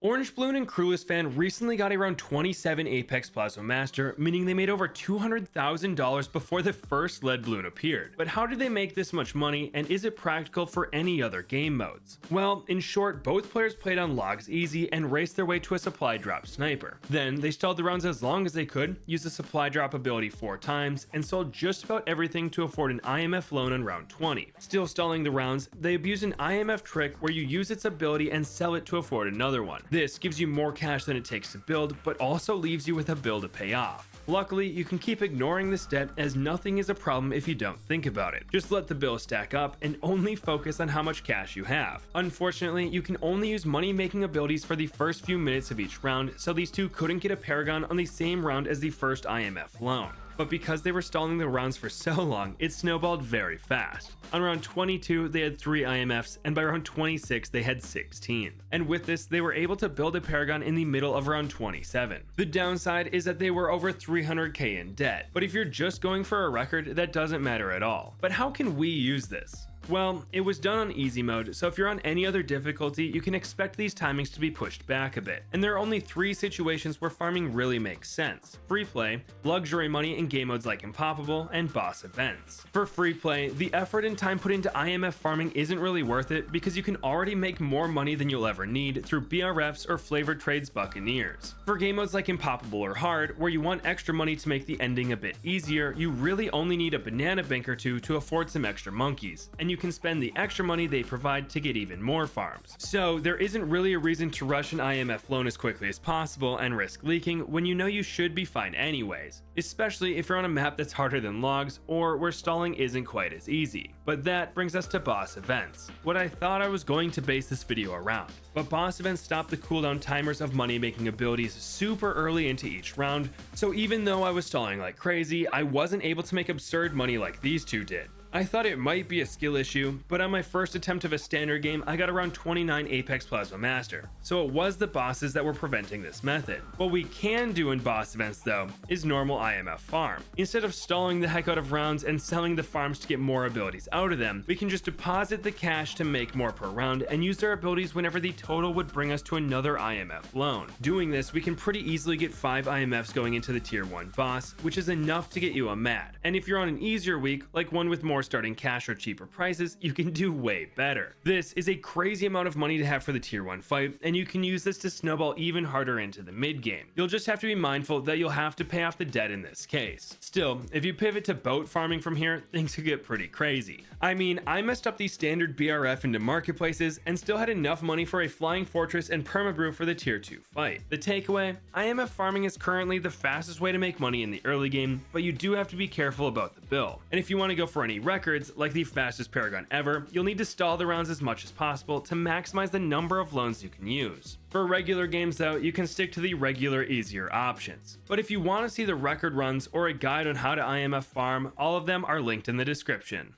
Orange Bloon and Clueless Fan recently got around 27 Apex Plasma Master, meaning they made over $200,000 before the first lead balloon appeared. But how did they make this much money, and is it practical for any other game modes? Well, in short, both players played on logs easy and raced their way to a supply drop sniper. Then they stalled the rounds as long as they could, used the supply drop ability 4 times, and sold just about everything to afford an IMF loan on round 20. Still stalling the rounds, they abused an IMF trick where you use its ability and sell it to afford another one. This gives you more cash than it takes to build, but also leaves you with a bill to pay off. Luckily, you can keep ignoring this debt as nothing is a problem if you don't think about it. Just let the bill stack up and only focus on how much cash you have. Unfortunately, you can only use money making abilities for the first few minutes of each round, so these two couldn't get a Paragon on the same round as the first IMF loan. But because they were stalling the rounds for so long, it snowballed very fast. On round 22, they had 3 IMFs, and by round 26, they had 16. And with this, they were able to build a Paragon in the middle of round 27. The downside is that they were over 300k in debt, but if you're just going for a record, that doesn't matter at all. But how can we use this? Well, it was done on easy mode, so if you're on any other difficulty, you can expect these timings to be pushed back a bit. And there are only 3 situations where farming really makes sense: free play, luxury money in game modes like Impoppable, and boss events. For free play, the effort and time put into IMF farming isn't really worth it because you can already make more money than you'll ever need through BRFs or flavored trades Buccaneers. For game modes like Impoppable or Hard, where you want extra money to make the ending a bit easier, you really only need a banana bank or 2 to afford some extra monkeys, and you can spend the extra money they provide to get even more farms. So there isn't really a reason to rush an IMF loan as quickly as possible and risk leaking when you know you should be fine anyways, especially if you're on a map that's harder than logs or where stalling isn't quite as easy. But that brings us to boss events, what I thought I was going to base this video around. But boss events stop the cooldown timers of money making abilities super early into each round, so even though I was stalling like crazy, I wasn't able to make absurd money like these two did. I thought it might be a skill issue, but on my first attempt of a standard game, I got around 29 Apex Plasma Master, so it was the bosses that were preventing this method. What we can do in boss events though, is normal IMF farm. Instead of stalling the heck out of rounds and selling the farms to get more abilities out of them, we can just deposit the cash to make more per round and use their abilities whenever the total would bring us to another IMF loan. Doing this, we can pretty easily get 5 IMFs going into the tier 1 boss, which is enough to get you a mad. And if you're on an easier week, like one with more starting cash or cheaper prices, you can do way better. This is a crazy amount of money to have for the tier 1 fight, and you can use this to snowball even harder into the mid game. You'll just have to be mindful that you'll have to pay off the debt in this case. Still, if you pivot to boat farming from here, things could get pretty crazy. I mean, I messed up the standard BRF into marketplaces and still had enough money for a flying fortress and permabrew for the tier 2 fight. The takeaway: IMF farming is currently the fastest way to make money in the early game, but you do have to be careful about the bill. And if you want to go for any records, like the fastest Paragon ever, you'll need to stall the rounds as much as possible to maximize the number of loans you can use. For regular games though, you can stick to the regular easier options. But if you want to see the record runs or a guide on how to IMF farm, all of them are linked in the description.